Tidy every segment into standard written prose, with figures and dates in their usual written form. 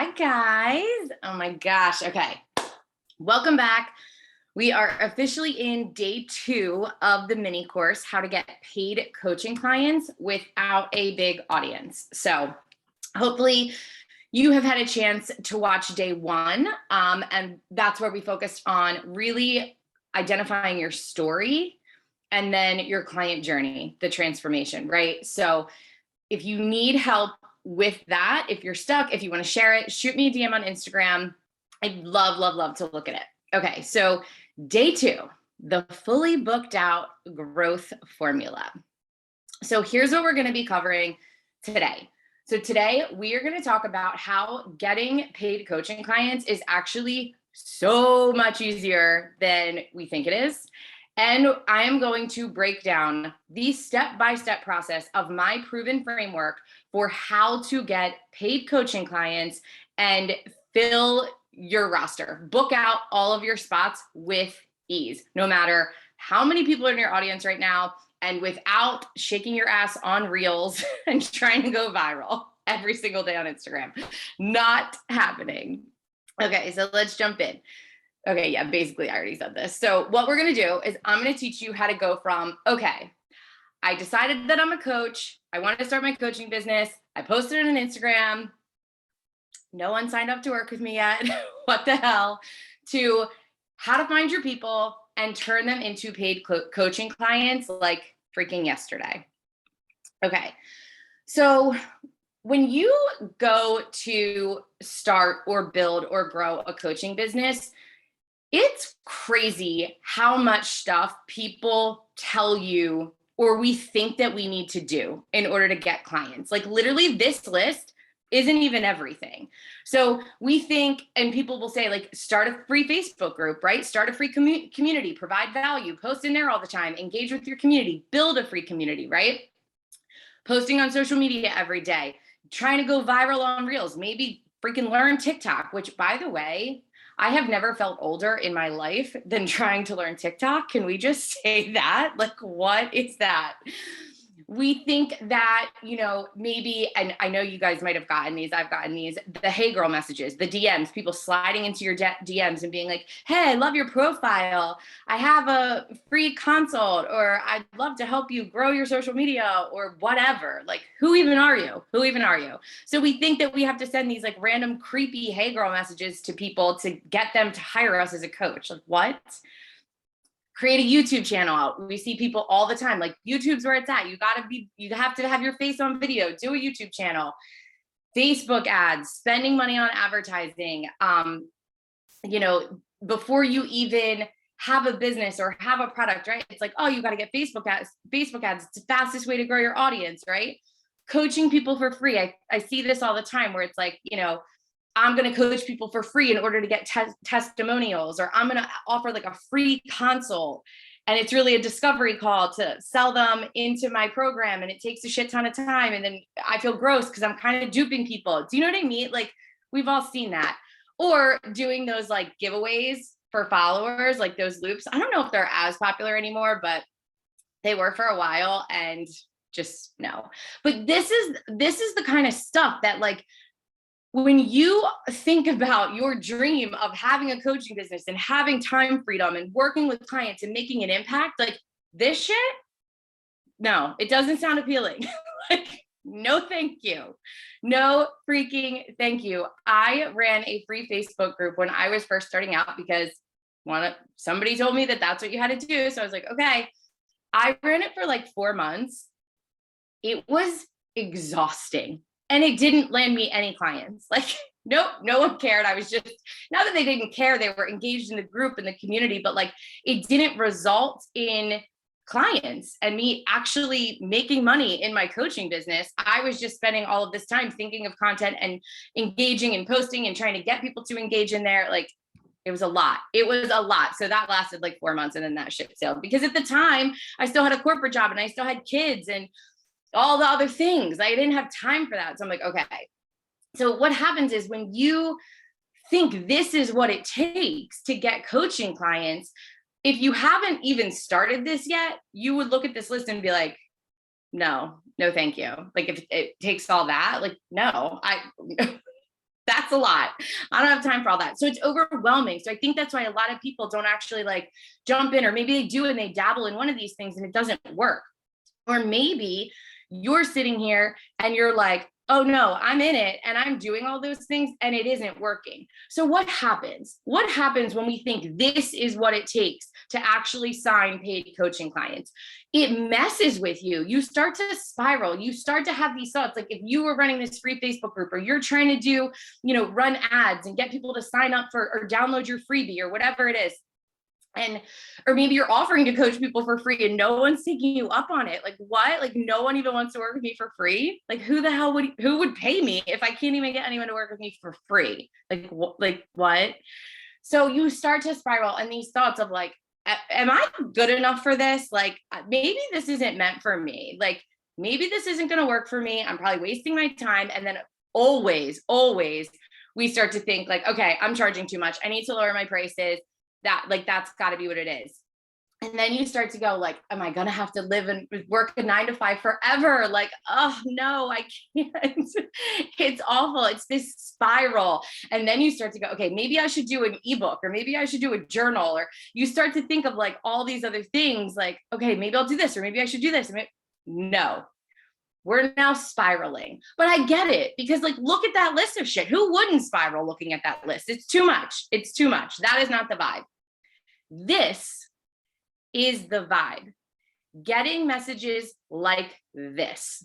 Hi, guys. Oh my gosh. Okay. Welcome back. We are officially in day 2 of the mini course, How to Get Paid Coaching Clients Without a Big Audience. So hopefully you have had a chance to watch day 1. And that's where we focused on really identifying your story and then your client journey, the transformation, right? So if you need help with that, if you're stuck, if you want to share it, shoot me a DM on Instagram. I'd love to look at it. Okay, so day 2, the fully booked out growth formula. So here's what we're going to be covering today. So today we are going to talk about how getting paid coaching clients is actually so much easier than we think it is. And I am going to break down the step-by-step process of my proven framework for how to get paid coaching clients and fill your roster. Book out all of your spots with ease, no matter how many people are in your audience right now, and without shaking your ass on reels and trying to go viral every single day on Instagram. Not happening. Okay, so let's jump in. Okay, yeah, basically I already said this. So what we're gonna do is I'm gonna teach you how to go from, okay, I decided that I'm a coach. I wanted to start my coaching business. I posted it on Instagram. No one signed up to work with me yet. What the hell? To how to find your people and turn them into paid coaching clients like freaking yesterday. Okay, so when you go to start or build or grow a coaching business, it's crazy how much stuff people tell you or we think that we need to do in order to get clients. Like literally this list isn't even everything. So we think, and people will say like, start a free Facebook group, right? Start a free community, provide value, post in there all the time, engage with your community, build a free community, right? Posting on social media every day, trying to go viral on Reels, maybe freaking learn TikTok, which by the way, I have never felt older in my life than trying to learn TikTok. Can we just say that? Like, what is that? We think that, maybe, and I know you guys might have gotten these, I've gotten these, the hey girl messages, the DMs, people sliding into your DMs and being like, hey, I love your profile. I have a free consult, or I'd love to help you grow your social media, or whatever. Like, who even are you? Who even are you? So we think that we have to send these like random creepy hey girl messages to people to get them to hire us as a coach. Like, what? Create a YouTube channel out. We see people all the time, like YouTube's where it's at. You have to have your face on video, do a YouTube channel, Facebook ads, spending money on advertising. Before you even have a business or have a product, right? It's like, oh, you got to get Facebook ads. It's the fastest way to grow your audience, right? Coaching people for free. I see this all the time where it's like, I'm going to coach people for free in order to get testimonials, or I'm going to offer like a free consult. And it's really a discovery call to sell them into my program. And it takes a shit ton of time. And then I feel gross because I'm kind of duping people. Do you know what I mean? Like, we've all seen that. Or doing those like giveaways for followers, like those loops. I don't know if they're as popular anymore, but they were for a while, and just no. But this is the kind of stuff that, like, when you think about your dream of having a coaching business and having time freedom and working with clients and making an impact, like this shit, no, it doesn't sound appealing. Like, no, thank you. No freaking thank you. I ran a free Facebook group when I was first starting out because somebody told me that that's what you had to do. So I was like, okay. I ran it for like 4 months. It was exhausting. And it didn't land me any clients. Like, nope, no one cared. I was just, not that they didn't care, they were engaged in the group and the community, but like, it didn't result in clients and me actually making money in my coaching business. I was just spending all of this time thinking of content and engaging and posting and trying to get people to engage in there. Like, it was a lot. So that lasted like 4 months, and then that ship sailed because at the time I still had a corporate job and I still had kids and all the other things. I didn't have time for that. So I'm like, okay. So what happens is when you think this is what it takes to get coaching clients, if you haven't even started this yet, you would look at this list and be like, no, thank you. Like, if it takes all that, like, no, That's a lot. I don't have time for all that. So it's overwhelming. So I think that's why a lot of people don't actually like jump in, or maybe they do and they dabble in one of these things and it doesn't work. Or maybe you're sitting here and you're like, oh no, I'm in it and I'm doing all those things and it isn't working. So what happens? What happens when we think this is what it takes to actually sign paid coaching clients? It messes with you. You start to spiral. You start to have these thoughts. Like if you were running this free Facebook group, or you're trying to do, run ads and get people to sign up for or download your freebie or whatever it is. Or maybe you're offering to coach people for free and no one's taking you up on it. Like what? Like no one even wants to work with me for free. Like who would pay me if I can't even get anyone to work with me for free? Like what? So you start to spiral, and these thoughts of like, am I good enough for this? Like maybe this isn't meant for me. Like maybe this isn't going to work for me. I'm probably wasting my time. And then always we start to think like, okay, I'm charging too much. I need to lower my prices. That's got to be what it is. And then you start to go like, am I going to have to live and work a 9 to 5 forever? Like, oh no, I can't. It's awful. It's this spiral. And then you start to go, okay, maybe I should do an ebook, or maybe I should do a journal, or you start to think of like all these other things like, okay, maybe I'll do this, or maybe I should do this. No, we're now spiraling. But I get it, because like, look at that list of shit. Who wouldn't spiral looking at that list? It's too much. It's too much. That is not the vibe. This is the vibe. Getting messages like this.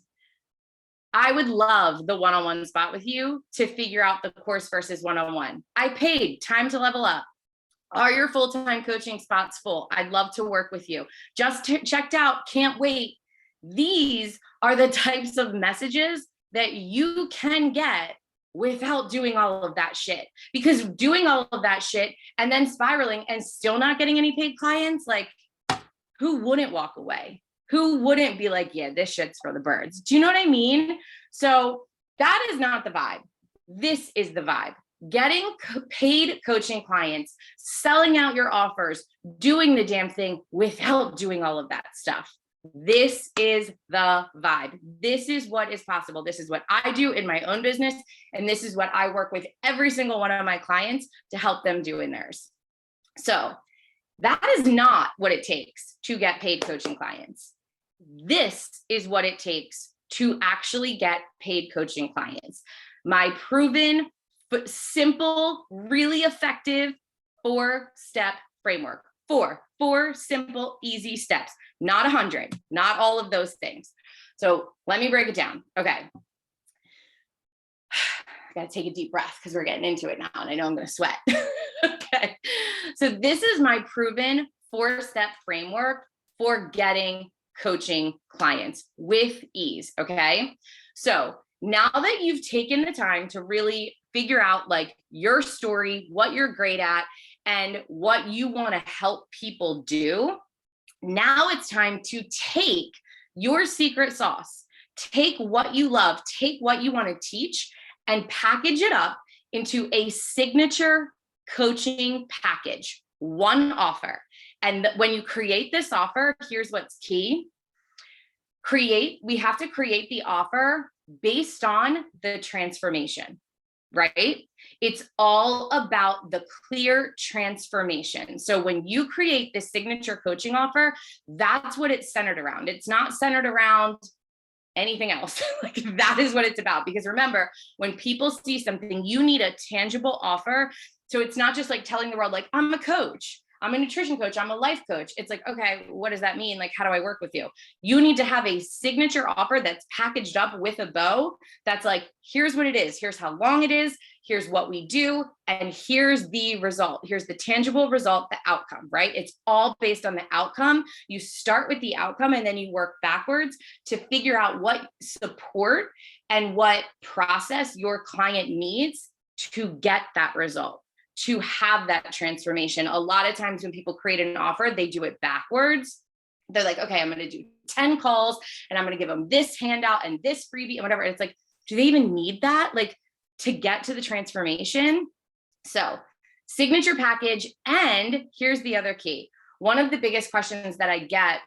I would love the one-on-one spot with you to figure out the course versus one-on-one. I paid time to level up. Are your full-time coaching spots full? I'd love to work with you. Just checked out, can't wait. These are the types of messages that you can get without doing all of that shit. Because doing all of that shit and then spiraling and still not getting any paid clients, like who wouldn't walk away? Who wouldn't be like, yeah, this shit's for the birds? Do you know what I mean? So that is not the vibe. This is the vibe. Getting paid coaching clients, selling out your offers, doing the damn thing without doing all of that stuff. This is the vibe. This is what is possible. This is what I do in my own business. And this is what I work with every single one of my clients to help them do in theirs. So that is not what it takes to get paid coaching clients. This is what it takes to actually get paid coaching clients. My proven, but simple, really effective 4-step framework. Four simple, easy steps, not 100, not all of those things. So let me break it down. Okay. I got to take a deep breath because we're getting into it now and I know I'm going to sweat. Okay. So this is my proven 4-step framework for getting coaching clients with ease. Okay. So now that you've taken the time to really figure out like your story, what you're great at, and what you want to help people do, now it's time to take your secret sauce, take what you love, take what you want to teach, and package it up into a signature coaching package, one offer. And when you create this offer, here's what's key. We have to create the offer based on the transformation, right? It's all about the clear transformation. So when you create this signature coaching offer, that's what it's centered around. It's not centered around anything else. Like that is what it's about. Because remember, when people see something, you need a tangible offer. So it's not just like telling the world, like, I'm a coach, I'm a nutrition coach, I'm a life coach. It's like, okay, what does that mean? Like, how do I work with you? You need to have a signature offer that's packaged up with a bow. That's like, here's what it is. Here's how long it is. Here's what we do. And here's the result. Here's the tangible result, the outcome, right? It's all based on the outcome. You start with the outcome and then you work backwards to figure out what support and what process your client needs to get that result, to have that transformation. A lot of times when people create an offer, they do it backwards. They're like, okay, I'm going to do 10 calls and I'm going to give them this handout and this freebie and whatever. And it's like, do they even need that? Like to get to the transformation? So signature package. And here's the other key. One of the biggest questions that I get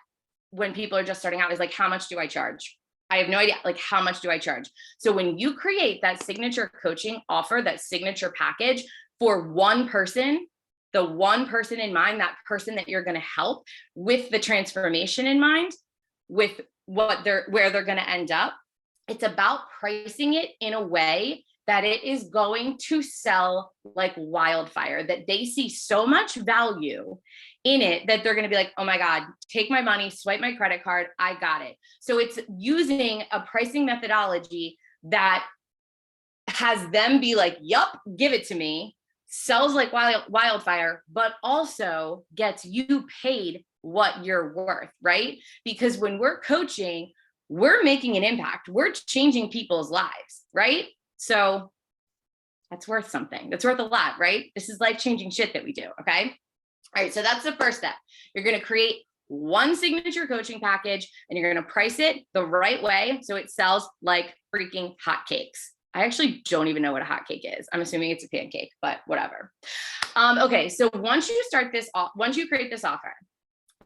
when people are just starting out is like, how much do I charge? I have no idea, like, how much do I charge? So when you create that signature coaching offer, that signature package for one person, the one person in mind, that person that you're going to help with the transformation in mind, with where they're going to end up, it's about pricing it in a way that it is going to sell like wildfire, that they see so much value in it that they're going to be like, oh my God, take my money, swipe my credit card, I got it. So it's using a pricing methodology that has them be like, yup, give it to me, sells like wildfire, but also gets you paid what you're worth, right? Because when we're coaching, we're making an impact. We're changing people's lives, right? So that's worth something. That's worth a lot, right? This is life-changing shit that we do, okay? All right, so that's the first step. You're going to create one signature coaching package and you're going to price it the right way so it sells like freaking hotcakes. I actually don't even know what a hotcake is. I'm assuming it's a pancake, but whatever. Okay, so once you create this offer,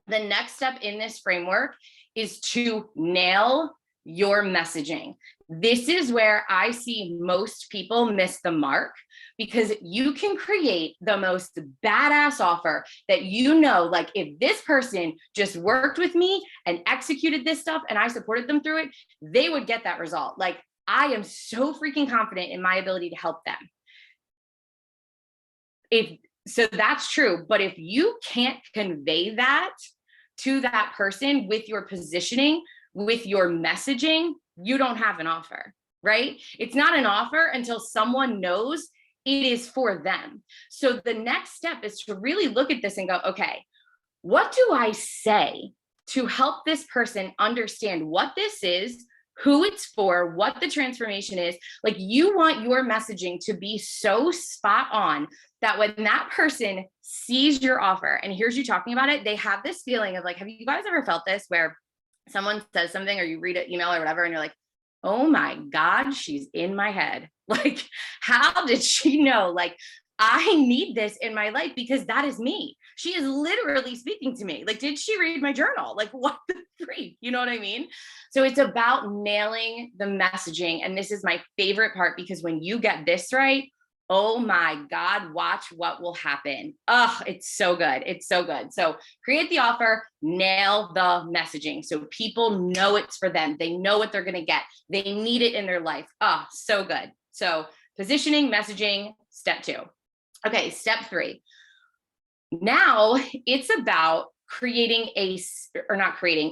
the next step in this framework is to nail your messaging. This is where I see most people miss the mark, because you can create the most badass offer that, you know, like, if this person just worked with me and executed this stuff and I supported them through it, they would get that result. Like, I am so freaking confident in my ability to help them. So that's true. But if you can't convey that to that person with your positioning, with your messaging, you don't have an offer, right? It's not an offer until someone knows it is for them. So the next step is to really look at this and go, okay, what do I say to help this person understand what this is, who it's for, what the transformation is? Like, you want your messaging to be so spot on that when that person sees your offer and hears you talking about it, they have this feeling of like, have you guys ever felt this, where someone says something or you read an email or whatever, and you're like, oh my God, she's in my head. Like, how did she know? Like, I need this in my life because that is me. She is literally speaking to me. Like, did she read my journal? Like, what the freak? You know what I mean? So it's about nailing the messaging. And this is my favorite part, because when you get this right, oh my God, watch what will happen. Oh, it's so good. It's so good. So create the offer, nail the messaging so people know it's for them. They know what they're going to get. They need it in their life. Oh, so good. So positioning, messaging, step 2. Okay, step 3. Now it's about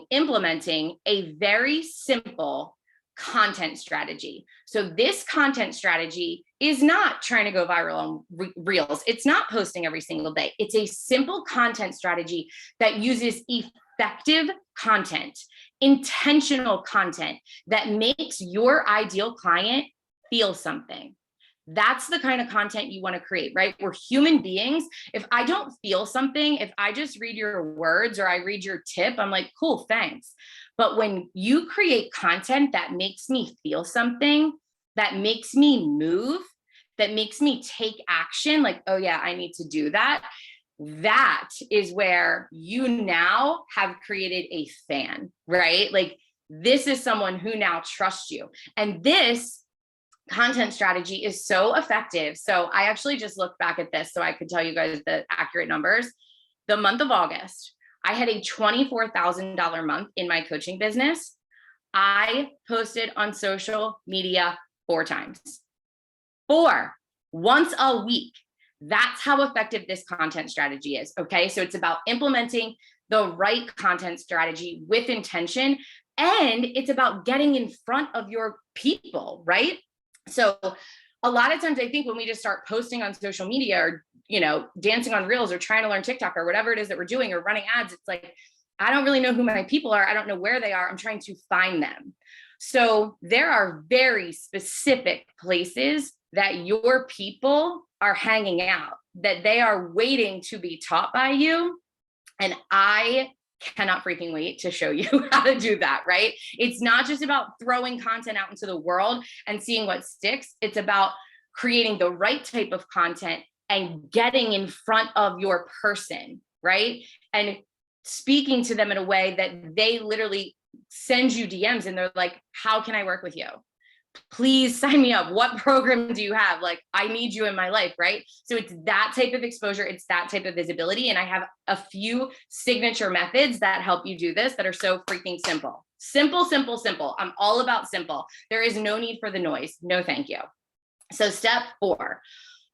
implementing a very simple content strategy. So this content strategy is not trying to go viral on Reels. It's not posting every single day. It's a simple content strategy that uses effective content, intentional content that makes your ideal client feel something. That's the kind of content you want to create, right? We're human beings. If I don't feel something, if I just read your words or I read your tip, I'm like, cool, thanks. But when you create content that makes me feel something, that makes me move, that makes me take action, like, oh yeah, I need to do that. That is where you now have created a fan, right? Like, this is someone who now trusts you. And this content strategy is so effective. So I actually just looked back at this so I could tell you guys the accurate numbers. The month of August, I had a $24,000 month in my coaching business. I posted on social media 4 times. 4, once a week. That's how effective this content strategy is. Okay. So it's about implementing the right content strategy with intention. And it's about getting in front of your people, right? So a lot of times I think when we just start posting on social media or, you know, dancing on Reels or trying to learn TikTok or whatever it is that we're doing or running ads, it's like, I don't really know who my people are. I don't know where they are. I'm trying to find them. So there are very specific places that your people are hanging out, that they are waiting to be taught by you. And I cannot freaking wait to show you how to do that, right? It's not just about throwing content out into the world and seeing what sticks. It's about creating the right type of content and getting in front of your person, right? And speaking to them in a way that they literally send you DMs and they're like, how can I work with you? Please sign me up. What program do you have? Like, I need you in my life, right? So it's that type of exposure. It's that type of visibility. And I have a few signature methods that help you do this that are so freaking simple. Simple, simple, simple. I'm all about simple. There is no need for the noise. No, thank you. So step 4,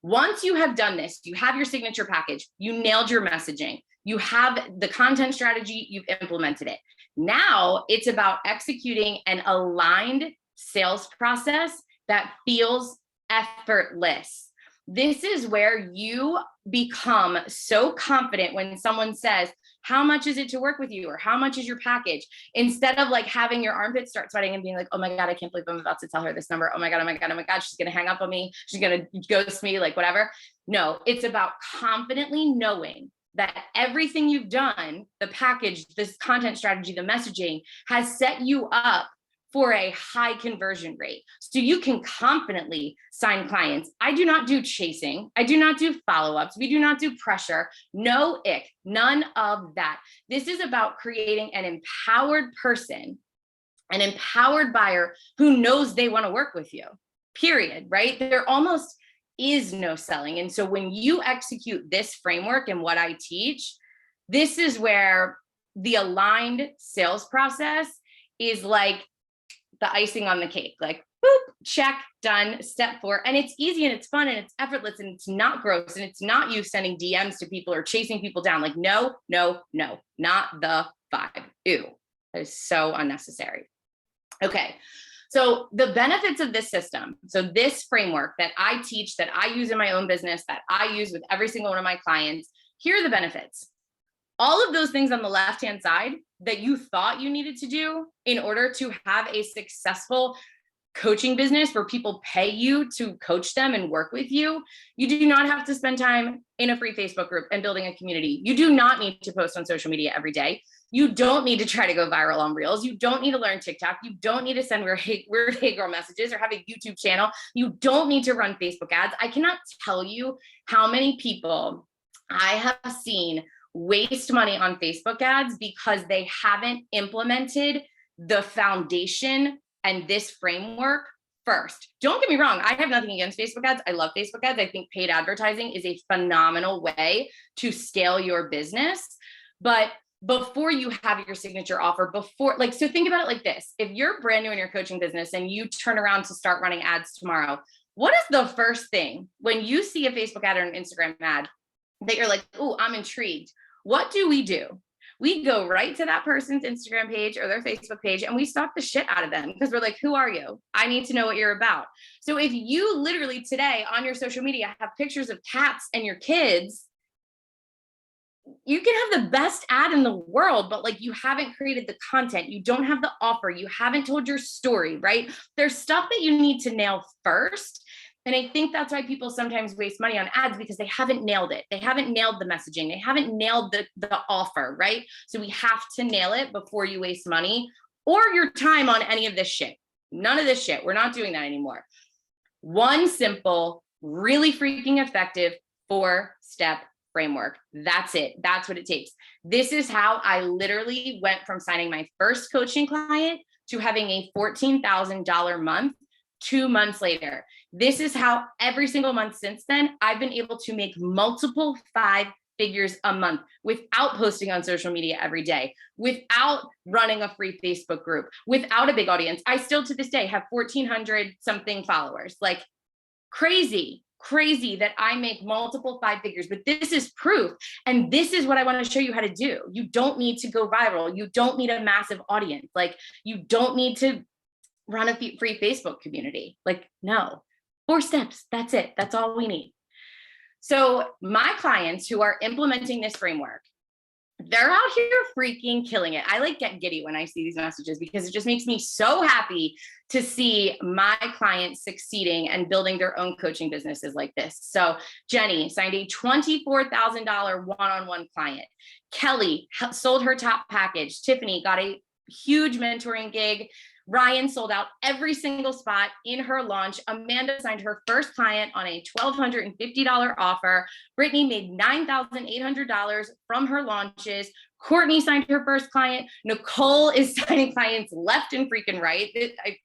once you have done this, you have your signature package, you nailed your messaging, you have the content strategy, you've implemented it. Now it's about executing an aligned sales process that feels effortless. This is where you become so confident when someone says, how much is it to work with you? Or how much is your package? Instead of like having your armpits start sweating and being like, oh my God, I can't believe I'm about to tell her this number. Oh my God, oh my God, oh my God, she's going to hang up on me. She's going to ghost me, like whatever. No, it's about confidently knowing that everything you've done, the package, this content strategy, the messaging has set you up for a high conversion rate. So you can confidently sign clients. I do not do chasing. I do not do follow-ups. We do not do pressure. No ick, none of that. This is about creating an empowered person, an empowered buyer who knows they want to work with you, period, right? There almost is no selling. And so when you execute this framework and what I teach, this is where the aligned sales process is like the icing on the cake, like boop, check, done, step 4. And it's easy and it's fun and it's effortless and it's not gross and it's not you sending DMs to people or chasing people down. Like, no, no, no, not the 5. Ew, that is so unnecessary. Okay, so the benefits of this system, so this framework that I teach, that I use in my own business, that I use with every single one of my clients, here are the benefits. All of those things on the left-hand side that you thought you needed to do in order to have a successful coaching business where people pay you to coach them and work with you, you do not have to spend time in a free Facebook group and building a community. You do not need to post on social media every day. You don't need to try to go viral on Reels. You don't need to learn TikTok. You don't need to send weird hey girl messages or have a YouTube channel. You don't need to run Facebook ads. I cannot tell you how many people I have seen waste money on Facebook ads because they haven't implemented the foundation and this framework first. Don't get me wrong. I have nothing against Facebook ads. I love Facebook ads. I think paid advertising is a phenomenal way to scale your business. But before you have your signature offer, so think about it like this. If you're brand new in your coaching business and you turn around to start running ads tomorrow, what is the first thing when you see a Facebook ad or an Instagram ad that you're like, oh, I'm intrigued? What do? We go right to that person's Instagram page or their Facebook page and we stalk the shit out of them because we're like, who are you? I need to know what you're about. So if you literally today on your social media have pictures of cats and your kids, you can have the best ad in the world, but like you haven't created the content, you don't have the offer, you haven't told your story, right? There's stuff that you need to nail first. And I think that's why people sometimes waste money on ads because they haven't nailed it. They haven't nailed the messaging. They haven't nailed the offer, right? So we have to nail it before you waste money or your time on any of this shit. None of this shit. We're not doing that anymore. One simple, really freaking effective 4-step framework. That's it. That's what it takes. This is how I literally went from signing my first coaching client to having a $14,000 month 2 months later. This is how every single month since then, I've been able to make multiple 5 figures a month without posting on social media every day, without running a free Facebook group, without a big audience. I still to this day have 1,400 something followers. Like crazy that I make multiple 5 figures, but this is proof. And this is what I want to show you how to do. You don't need to go viral. You don't need a massive audience. Like you don't need to run a free Facebook community. Like, no, 4 steps. That's it. That's all we need. So my clients who are implementing this framework, they're out here freaking killing it. I like get giddy when I see these messages because it just makes me so happy to see my clients succeeding and building their own coaching businesses like this. So Jenny signed a $24,000 one-on-one client. Kelly sold her top package. Tiffany got a huge mentoring gig Ryan sold out every single spot in her launch. Amanda signed her first client on a $1,250 offer. Brittany made $9,800 from her launches. Courtney signed her first client. Nicole is signing clients left and freaking right.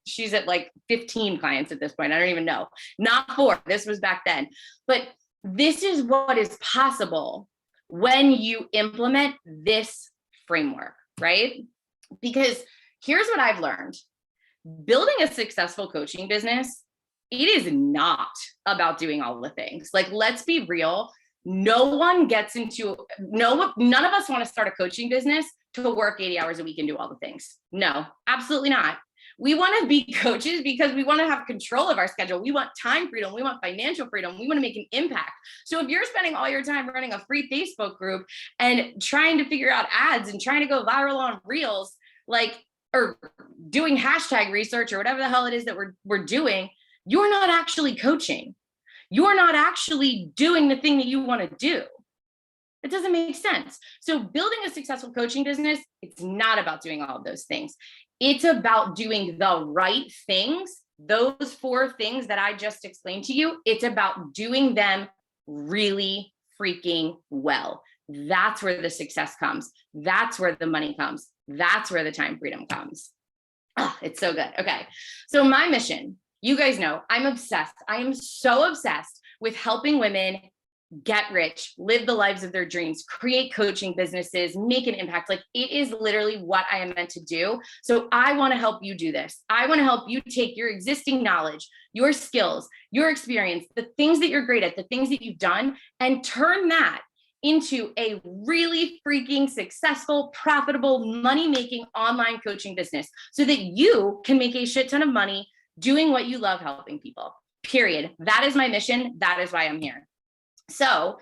She's at like 15 clients at this point. I don't even know. Not 4. This was back then. But this is what is possible when you implement this framework, right? Because here's what I've learned. Building a successful coaching business, it is not about doing all the things. Like, let's be real. None of us want to start a coaching business to work 80 hours a week and do all the things. No, absolutely not. We want to be coaches because we want to have control of our schedule. We want time freedom. We want financial freedom. We want to make an impact. So if you're spending all your time running a free Facebook group and trying to figure out ads and trying to go viral on Reels, or doing hashtag research or whatever the hell it is that we're doing, you're not actually coaching. You're not actually doing the thing that you want to do. It doesn't make sense. So building a successful coaching business, it's not about doing all of those things. It's about doing the right things. Those 4 things that I just explained to you, it's about doing them really freaking well. That's where the success comes. That's where the money comes. That's where the time freedom comes. Oh, it's so good. Okay. So my mission, you guys know, I'm obsessed. I am so obsessed with helping women get rich, live the lives of their dreams, create coaching businesses, make an impact. Like, it is literally what I am meant to do. So I want to help you do this. I want to help you take your existing knowledge, your skills, your experience, the things that you're great at, the things that you've done, and turn that into a really freaking successful, profitable, money-making online coaching business so that you can make a shit ton of money doing what you love, helping people, period. That is my mission. That is why I'm here. So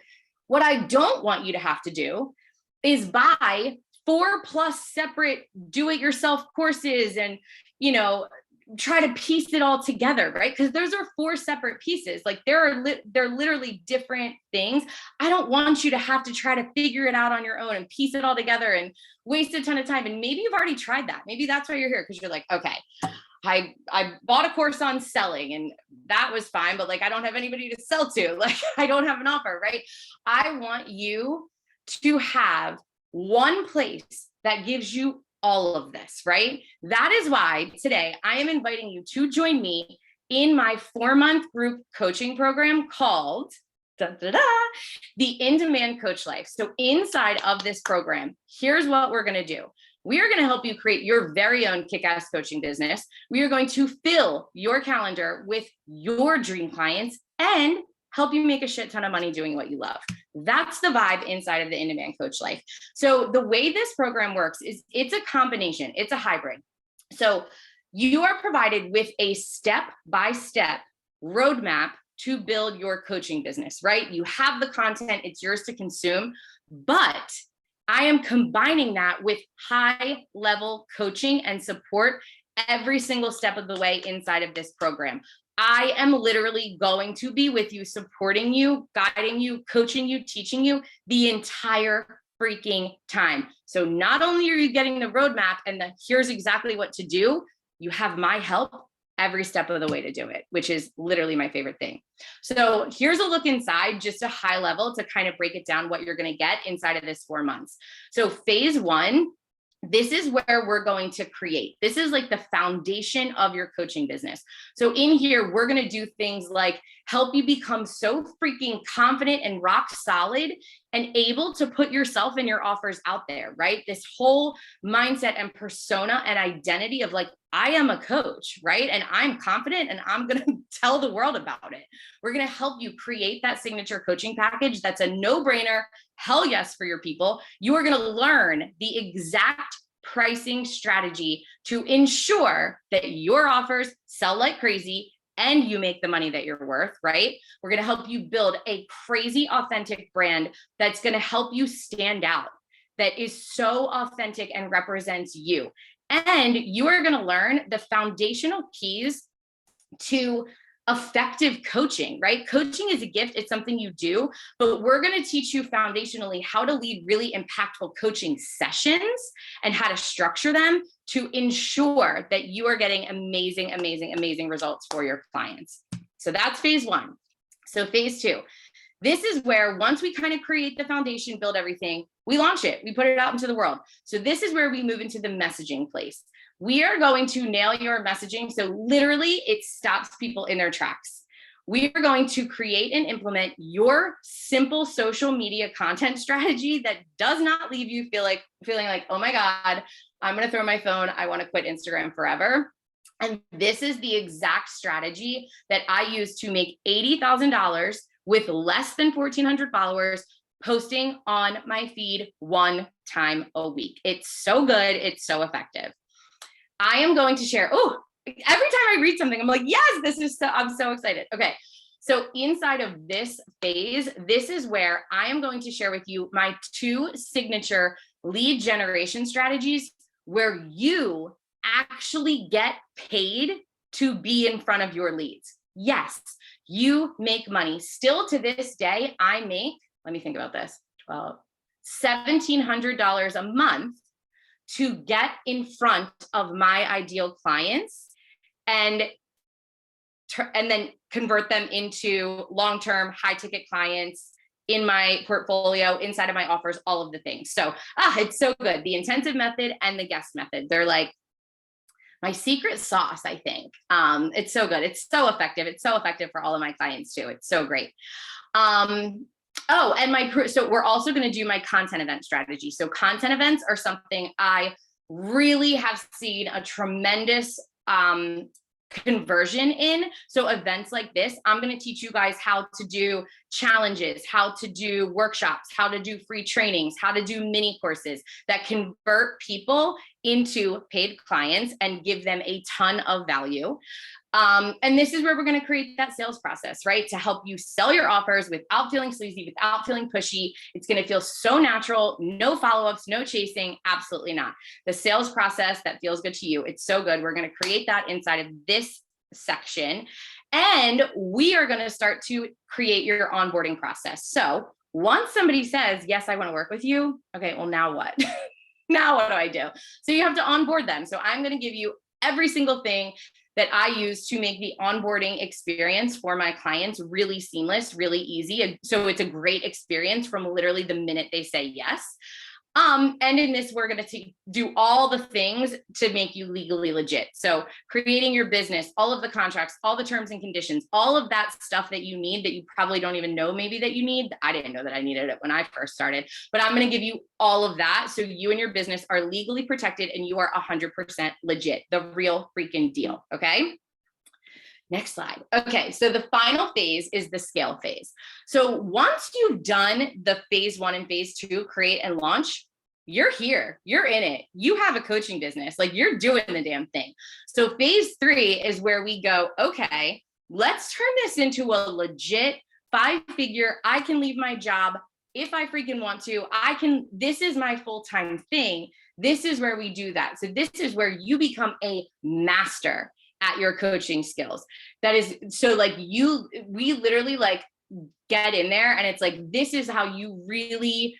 what I don't want you to have to do is buy 4+ separate do-it-yourself courses and, try to piece it all together, right? Because those are 4 separate pieces. Like, they're literally different things. I don't want you to have to try to figure it out on your own and piece it all together and waste a ton of time. And maybe you've already tried that. Maybe that's why you're here, because you're like, okay, I bought a course on selling and that was fine, but I don't have anybody to sell to. I don't have an offer, right? I want you to have one place that gives you all of this, right? That is why today I am inviting you to join me in my 4-month group coaching program called the In-Demand Coach Life. So inside of this program, here's what we're going to do. We are going to help you create your very own kick-ass coaching business. We are going to fill your calendar with your dream clients and help you make a shit ton of money doing what you love. That's the vibe inside of the In-Demand Coach Life. So the way this program works is it's a combination. It's a hybrid. So you are provided with a step-by-step roadmap to build your coaching business, right? You have the content, it's yours to consume, but I am combining that with high-level coaching and support every single step of the way inside of this program. I am literally going to be with you, supporting you, guiding you, coaching you, teaching you the entire freaking time. So not only are you getting the roadmap and here's exactly what to do, you have my help every step of the way to do it, which is literally my favorite thing. So here's a look inside, just a high level to kind of break it down what you're going to get inside of this 4 months. So phase 1, this is where we're going to create. This is like the foundation of your coaching business. So in here, we're going to do things like help you become so freaking confident and rock solid and able to put yourself and your offers out there, right? This whole mindset and persona and identity of I am a coach, right? And I'm confident and I'm going to tell the world about it. We're going to help you create that signature coaching package. That's a no-brainer. Hell yes for your people. You are going to learn the exact pricing strategy to ensure that your offers sell like crazy and you make the money that you're worth, right? We're going to help you build a crazy authentic brand that's going to help you stand out, that is so authentic and represents you. And you are going to learn the foundational keys to effective coaching, right? Coaching is a gift. It's something you do, but we're going to teach you foundationally how to lead really impactful coaching sessions and how to structure them to ensure that you are getting amazing, amazing, amazing results for your clients. So that's phase one. So phase two, this is where once we kind of create the foundation, build everything, we launch it, we put it out into the world. So this is where we move into the messaging place. We are going to nail your messaging. So literally it stops people in their tracks. We are going to create and implement your simple social media content strategy that does not leave you feeling like, oh my God, I'm going to throw my phone. I want to quit Instagram forever. And this is the exact strategy that I use to make $80,000 with less than 1,400 followers, posting on my feed one time a week. It's so good. It's so effective. I am going to share, every time I read something, I'm like, yes, I'm so excited. Okay. So inside of this phase, this is where I am going to share with you my 2 signature lead generation strategies where you actually get paid to be in front of your leads. Yes, you make money. Still to this day, I make, let me think about this, $1,700 a month to get in front of my ideal clients and then convert them into long-term high ticket clients in my portfolio, inside of my offers, all of the things. So it's so good. The intensive method and the guest method, they're like my secret sauce, I think. It's so good. It's so effective. It's so effective for all of my clients too. It's so great. So we're also going to do my content event strategy. So content events are something I really have seen a tremendous conversion in. So events like this, I'm going to teach you guys how to do challenges, how to do workshops, how to do free trainings, how to do mini courses that convert people into paid clients and give them a ton of value. And this is where we're going to create that sales process, right? To help you sell your offers without feeling sleazy, without feeling pushy. It's going to feel so natural, no follow-ups, no chasing. Absolutely not. The sales process that feels good to you. It's so good. We're going to create that inside of this section. And we are going to start to create your onboarding process. So once somebody says, yes, I want to work with you. Okay, well, now what? Now what do I do? So you have to onboard them. So I'm going to give you every single thing that I use to make the onboarding experience for my clients really seamless, really easy. So it's a great experience from literally the minute they say yes. And in this, we're going to do all the things to make you legally legit. So creating your business, all of the contracts, all the terms and conditions, all of that stuff that you need that you probably don't even know maybe that you need. I didn't know that I needed it when I first started, but I'm going to give you all of that. So you and your business are legally protected and you are 100% legit, the real freaking deal. Okay. Next slide. Okay, so the final phase is the scale phase. So once you've done the phase 1 and phase 2, create and launch, you're here, you're in it. You have a coaching business, like you're doing the damn thing. So phase 3 is where we go, okay, let's turn this into a legit 5-figure, I can leave my job if I freaking want to. This is my full-time thing. This is where we do that. So this is where you become a master at your coaching skills. That is, so like we literally like get in there and it's like, this is how you really,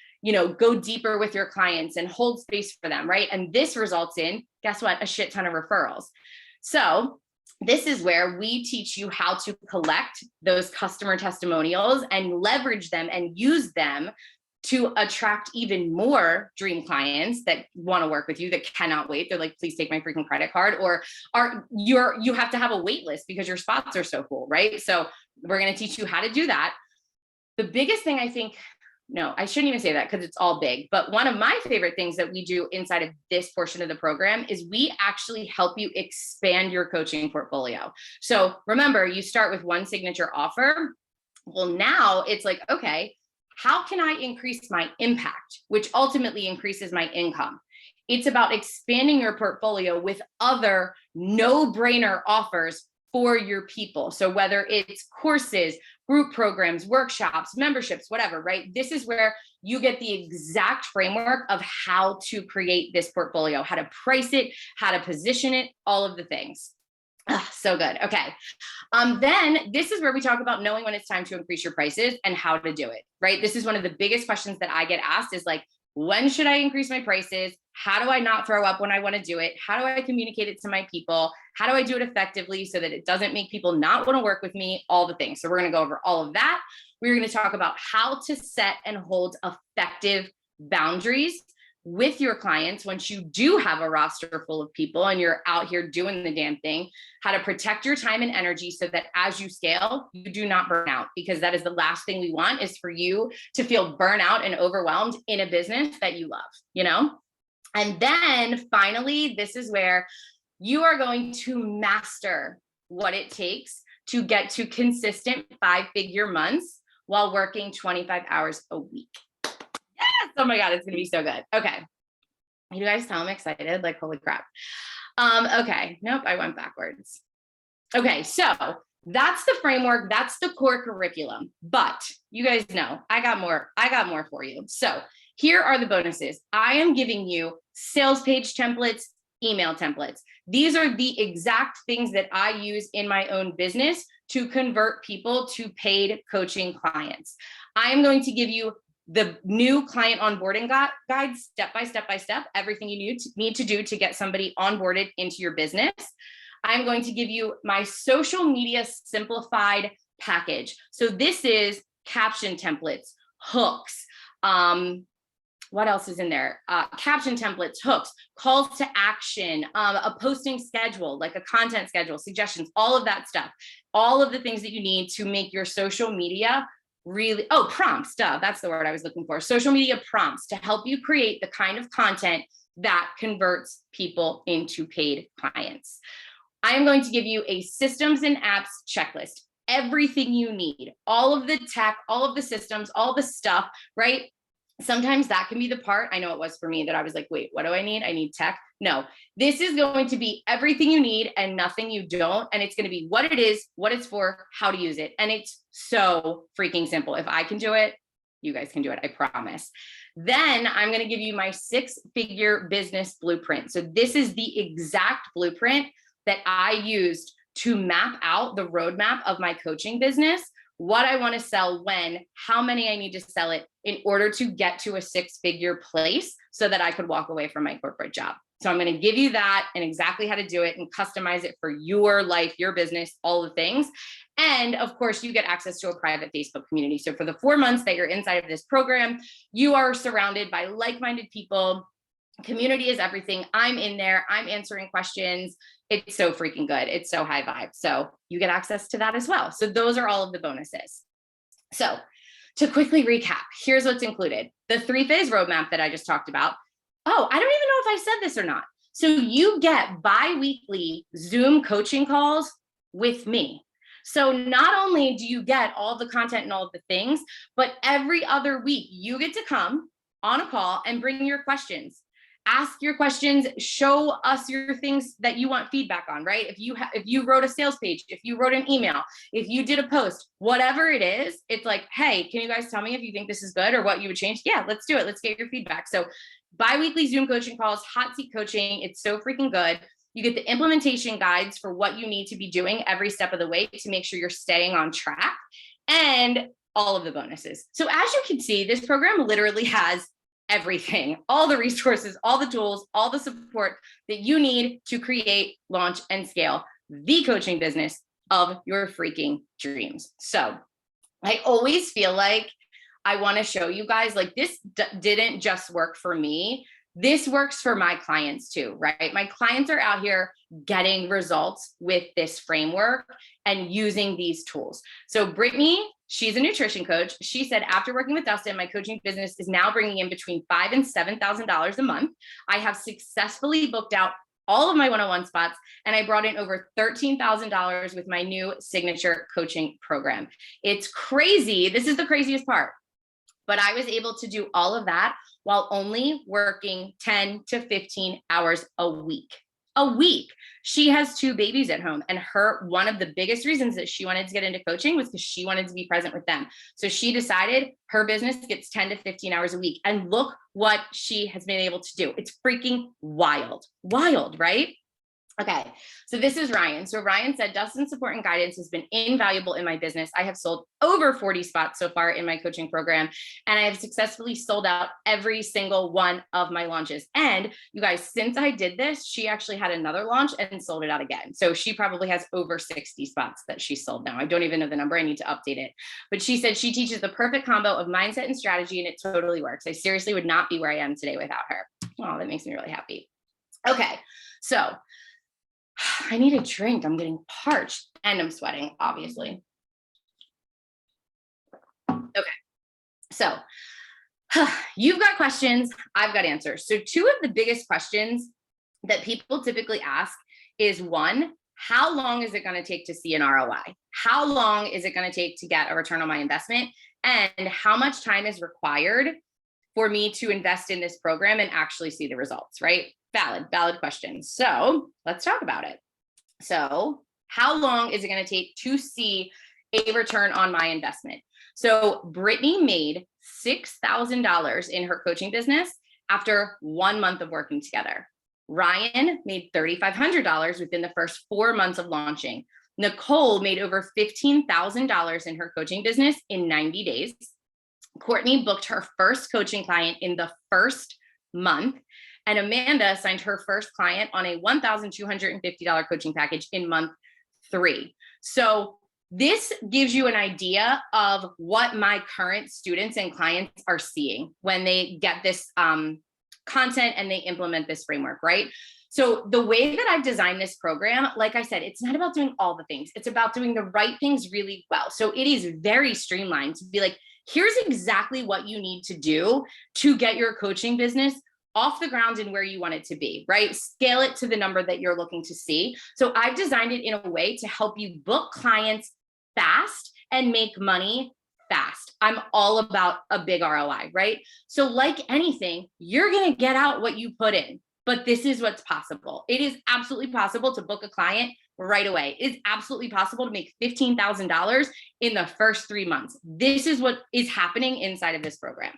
go deeper with your clients and hold space for them, right? And this results in, guess what? A shit ton of referrals. So this is where we teach you how to collect those customer testimonials and leverage them and use them to attract even more dream clients that want to work with you, that cannot wait. They're like, please take my freaking credit card, or you have to have a wait list because your spots are so full, right? So we're going to teach you how to do that. The biggest thing I think, no, I shouldn't even say that because it's all big, but one of my favorite things that we do inside of this portion of the program is we actually help you expand your coaching portfolio. So remember, you start with one signature offer. Well, now it's like, okay, how can I increase my impact, which ultimately increases my income? It's about expanding your portfolio with other no-brainer offers for your people. So whether it's courses, group programs, workshops, memberships, whatever, right? This is where you get the exact framework of how to create this portfolio, how to price it, how to position it, all of the things. So good. Okay. Then this is where we talk about knowing when it's time to increase your prices and how to do it, right? This is one of the biggest questions that I get asked is like, when should I increase my prices? How do I not throw up when I want to do it? How do I communicate it to my people? How do I do it effectively so that it doesn't make people not want to work with me? All the things. So we're going to go over all of that. We're going to talk about how to set and hold effective boundaries with your clients once you do have a roster full of people and you're out here doing the damn thing, how to protect your time and energy so that as you scale, you do not burn out, because that is the last thing we want, is for you to feel burnout and overwhelmed in a business that you love, you know? And then finally, this is where you are going to master what it takes to get to consistent 5-figure months while working 25 hours a week. Yes! Oh my God, it's gonna be so good. Okay. You guys tell I'm excited, like holy crap. Okay, nope, I went backwards. Okay, so that's the framework, that's the core curriculum. But you guys know I got more for you. So here are the bonuses. I am giving you sales page templates, email templates. These are the exact things that I use in my own business to convert people to paid coaching clients. I am going to give you the new client onboarding guide, step by step, everything you need to do to get somebody onboarded into your business. I'm going to give you my social media simplified package. So this is caption templates, hooks, what else is in there? Caption templates, hooks, calls to action, a posting schedule, like a content schedule, suggestions, all of that stuff, all of the things that you need to make your social media really, prompts, that's the word I was looking for. Social media prompts to help you create the kind of content that converts people into paid clients. I am going to give you a systems and apps checklist, everything you need, all of the tech, all of the systems, all the stuff, right? Sometimes that can be the part, I know it was for me, that I was like, wait, what do I need? I need tech. No, this is going to be everything you need and nothing you don't. And it's going to be what it is, what it's for, how to use it. And it's so freaking simple. If I can do it, you guys can do it, I promise. Then I'm going to give you my 6-figure business blueprint. So this is the exact blueprint that I used to map out the roadmap of my coaching business, what I want to sell, when, how many I need to sell it in order to get to a 6-figure place so that I could walk away from my corporate job. So I'm going to give you that and exactly how to do it and customize it for your life, your business, all the things. And of course, you get access to a private Facebook community. So for the 4 months that you're inside of this program, you are surrounded by like-minded people. Community is everything. I'm in there. I'm answering questions. It's so freaking good. It's so high vibe. So you get access to that as well. So those are all of the bonuses. So to quickly recap, here's what's included. The 3-phase roadmap that I just talked about. Oh, I don't even know if I said this or not. So you get bi-weekly Zoom coaching calls with me. So not only do you get all the content and all of the things, but every other week you get to come on a call and bring your questions. Ask your questions, show us your things that you want feedback on, right? If you wrote a sales page, if you wrote an email, if you did a post, whatever it is, it's like, hey, can you guys tell me if you think this is good or what you would change? Yeah, let's do it. Let's get your feedback. So bi-weekly Zoom coaching calls, hot seat coaching. It's so freaking good. You get the implementation guides for what you need to be doing every step of the way to make sure you're staying on track, and all of the bonuses. So as you can see, this program literally has everything, all the resources, all the tools, all the support that you need to create, launch, and scale the coaching business of your freaking dreams. So I always feel like I want to show you guys, like, this didn't just work for me. This works for my clients too, right? My clients are out here getting results with this framework and using these tools. So Brittany, she's a nutrition coach. She said, after working with Dustin, my coaching business is now bringing in between $5,000 and $7,000 a month. I have successfully booked out all of my one-on-one spots, and I brought in over $13,000 with my new signature coaching program. It's crazy. This is the craziest part. But I was able to do all of that while only working 10 to 15 hours a week. A week. She has 2 babies at home, and one of the biggest reasons that she wanted to get into coaching was because she wanted to be present with them. So she decided her business gets 10 to 15 hours a week, and look what she has been able to do. It's freaking wild, right? Okay, so this is Ryan. So Ryan said, Dustin's support and guidance has been invaluable in my business. I have sold over 40 spots so far in my coaching program, and I have successfully sold out every single one of my launches. And you guys, since I did this, she actually had another launch and sold it out again. So she probably has over 60 spots that she sold now. I don't even know the number. I need to update it. But she said she teaches the perfect combo of mindset and strategy, and it totally works. I seriously would not be where I am today without her. Oh, that makes me really happy. Okay, so I need a drink. I'm getting parched and I'm sweating, obviously. Okay, so you've got questions, I've got answers. So two of the biggest questions that people typically ask is, one, how long is it going to take to see an ROI? How long is it going to take to get a return on my investment? And how much time is required for me to invest in this program and actually see the results, right? Valid question. So let's talk about it. So how long is it going to take to see a return on my investment? So Brittany made $6,000 in her coaching business after 1 month of working together. Ryan made $3,500 within the first 4 months of launching. Nicole made over $15,000 in her coaching business in 90 days. Courtney booked her first coaching client in the first month. And Amanda signed her first client on a $1,250 coaching package in month 3. So this gives you an idea of what my current students and clients are seeing when they get this content and they implement this framework, right? So the way that I've designed this program, like I said, it's not about doing all the things. It's about doing the right things really well. So it is very streamlined to be like, here's exactly what you need to do to get your coaching business off the ground and where you want it to be, right? Scale it to the number that you're looking to see. So I've designed it in a way to help you book clients fast and make money fast. I'm all about a big ROI, right? So like anything, you're going to get out what you put in, but this is what's possible. It is absolutely possible to book a client right away. It's absolutely possible to make $15,000 in the first 3 months. This is what is happening inside of this program.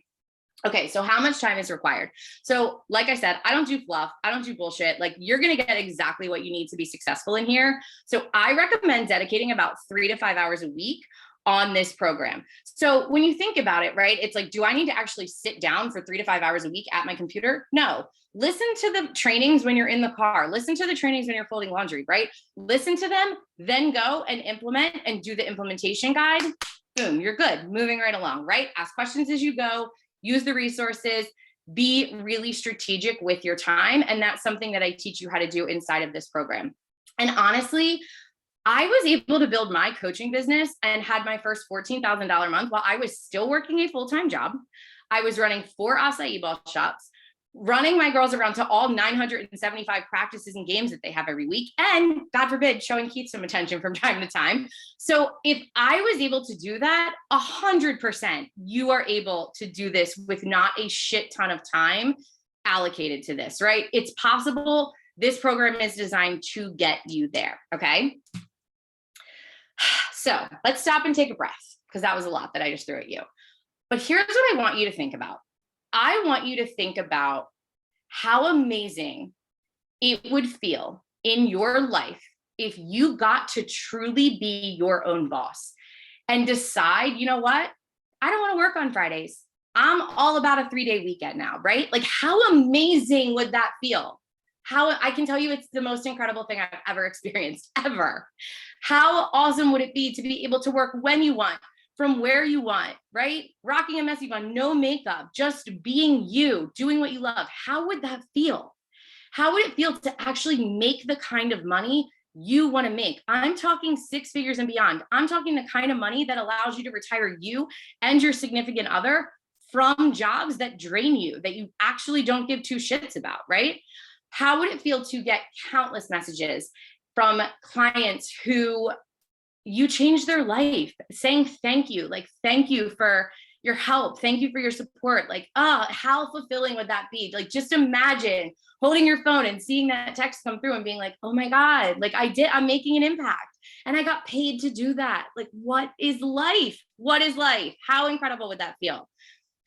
Okay, so how much time is required? So like I said, I don't do fluff. I don't do bullshit. Like, you're going to get exactly what you need to be successful in here. So I recommend dedicating about 3 to 5 hours a week on this program. So when you think about it, right, it's like, do I need to actually sit down for 3 to 5 hours a week at my computer? No. Listen to the trainings when you're in the car. Listen to the trainings when you're folding laundry, right? Listen to them, then go and implement and do the implementation guide. Boom, you're good. Moving right along, right? Ask questions as you go. Use the resources, be really strategic with your time. And that's something that I teach you how to do inside of this program. And honestly, I was able to build my coaching business and had my first $14,000 month while I was still working a full-time job. I was running 4 acai bowl shops, running my girls around to all 975 practices and games that they have every week. And God forbid, showing Keith some attention from time to time. So if I was able to do that, 100%, you are able to do this with not a shit ton of time allocated to this, right? It's possible. This program is designed to get you there. Okay. So let's stop and take a breath, because that was a lot that I just threw at you. But here's what I want you to think about. I want you to think about how amazing it would feel in your life if you got to truly be your own boss and decide, you know what? I don't want to work on Fridays. I'm all about a 3-day weekend now, right? Like, how amazing would that feel? How, I can tell you, it's the most incredible thing I've ever experienced, ever. How awesome would it be to be able to work when you want, from where you want, right? Rocking a messy bun, no makeup, just being you, doing what you love. How would that feel? How would it feel to actually make the kind of money you want to make? I'm talking 6 figures and beyond. I'm talking the kind of money that allows you to retire you and your significant other from jobs that drain you, that you actually don't give 2 shits about, right? How would it feel to get countless messages from clients who you changed their life, saying thank you, like, thank you for your help, thank you for your support, like, how fulfilling would that be? Like, just imagine holding your phone and seeing that text come through and being like, oh my God, like, I'm making an impact and I got paid to do that. Like, what is life? What is life? How incredible would that feel?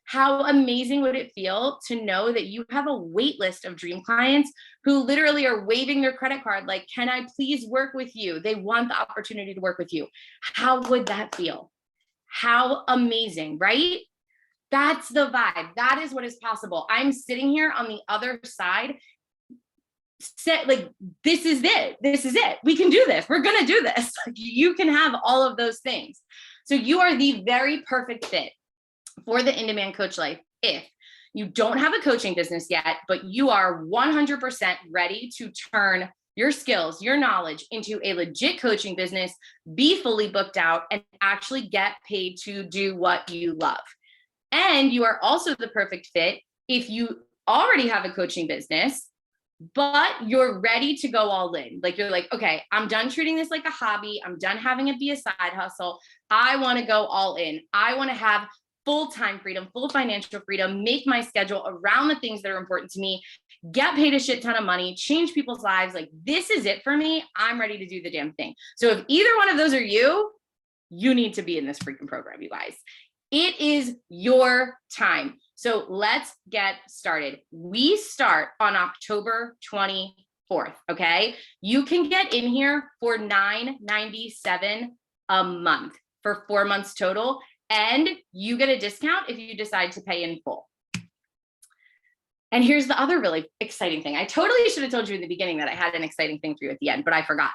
How amazing would it feel to know that you have a wait list of dream clients who literally are waving their credit card like, can I please work with you? They want the opportunity to work with you. How would that feel? How amazing, right? That's the vibe. That is what is possible. I'm sitting here on the other side, set like, this is it. This is it. We can do this. We're going to do this. Like, you can have all of those things. So you are the very perfect fit for the in-demand coach life if you don't have a coaching business yet, but you are 100% ready to turn your skills, your knowledge into a legit coaching business, be fully booked out, and actually get paid to do what you love. And you are also the perfect fit if you already have a coaching business, but you're ready to go all in. Like, you're like, okay, I'm done treating this like a hobby. I'm done having it be a side hustle. I want to go all in. I want to have full-time freedom, full financial freedom, make my schedule around the things that are important to me, get paid a shit ton of money, change people's lives. Like, this is it for me. I'm ready to do the damn thing. So if either one of those are you, you need to be in this freaking program, you guys. It is your time. So let's get started. We start on October 24th, okay? You can get in here for $9.97 a month for 4 months total, and you get a discount if you decide to pay in full. And here's the other really exciting thing. I totally should have told you in the beginning that I had an exciting thing for you at the end, but I forgot.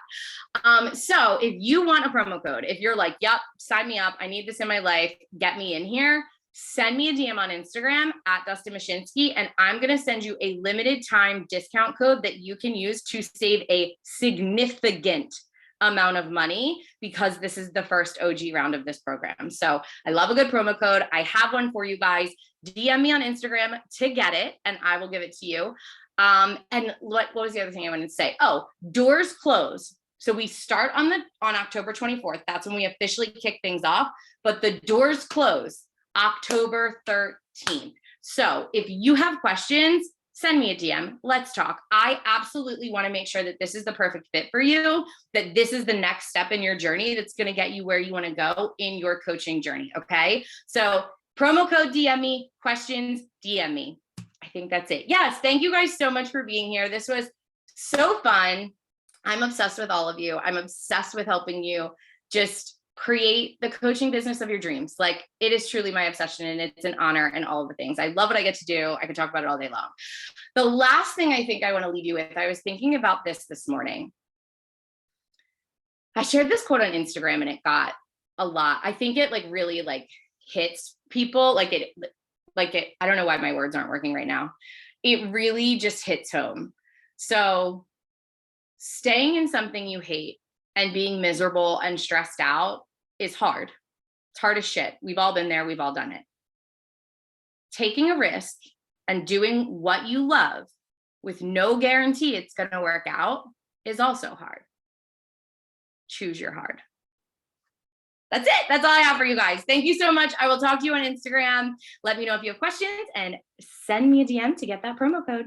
So if you want a promo code, if you're like, yep, sign me up, I need this in my life, get me in here, send me a DM on Instagram at Dustin Mashinsky, and I'm going to send you a limited time discount code that you can use to save a significant amount of money, because this is the first OG round of this program. So I love a good promo code. I have one for you guys. DM me on Instagram to get it, and I will give it to you. And what was the other thing I wanted to say? Oh, doors close. So we start on October 24th. That's when we officially kick things off, but the doors close October 13th. So if you have questions, send me a DM. Let's talk. I absolutely want to make sure that this is the perfect fit for you, that this is the next step in your journey that's going to get you where you want to go in your coaching journey. Okay. So promo code, DM me, questions, DM me. I think that's it. Yes. Thank you guys so much for being here. This was so fun. I'm obsessed with all of you. I'm obsessed with helping you just create the coaching business of your dreams. Like, it is truly my obsession, and it's an honor and all of the things. I love what I get to do. I could talk about it all day long. The last thing I think I want to leave you with, I was thinking about this morning. I shared this quote on Instagram and it got a lot. I think it really hits people. I don't know why my words aren't working right now. It really just hits home. So staying in something you hate and being miserable and stressed out is hard. It's hard as shit. We've all been there. We've all done it. Taking a risk and doing what you love with no guarantee it's going to work out is also hard. Choose your hard. That's it. That's all I have for you guys. Thank you so much. I will talk to you on Instagram. Let me know if you have questions and send me a DM to get that promo code.